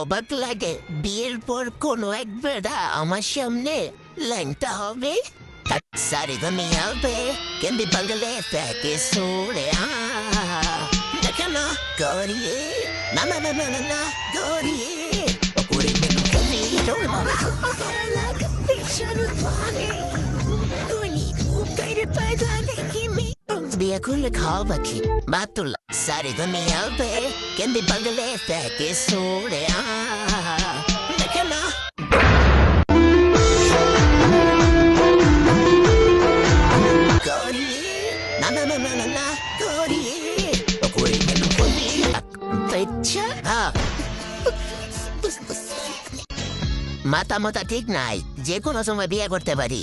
অবাক লাগে বিয়ের পর কোনো এক বেড়া আমার সামনে ল্যাংটা হবে সারি তুমি হবে কেমবি বাংলে ফেকে সোরে দেখানো গড়িয়ে না না না না না না গড়িয়ে ওরে মেনু কমি তোর মামা লাগে পিছনে পারে তুই উকাইরে পাইলা দেখি মি বিয়ে করলে খাওয়া কি বাতুল সারি তুমি হবে কেমবি বাংলে ফেকে সোরে দেখানো মাথা মাথা ঠিক নাই যে কোনো সময় বিয়ে করতে পারি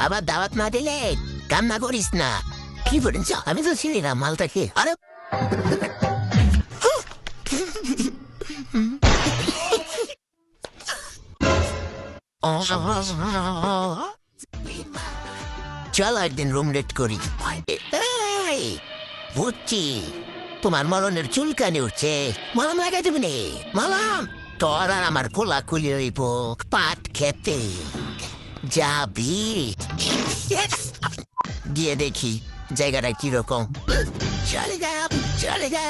আবার দাওয়াত না দিলে কান্না করিস না কি বলেন আমি তো ছিলি না মালটাকে আরে চল একদিন রুম রেট করি বুঝছি তোমার মরণের চুলকানি উঠছে মলম লাগাই দেবে নে মলম তোর আর আমার কোলা কুলি হইব পাট খেতে যাবি গিয়ে দেখি জায়গাটা কিরকম চলে যা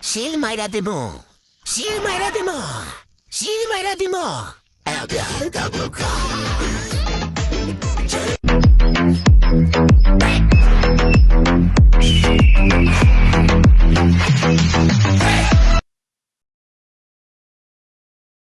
শিল মাইরা দেব শিল মাইরা দেব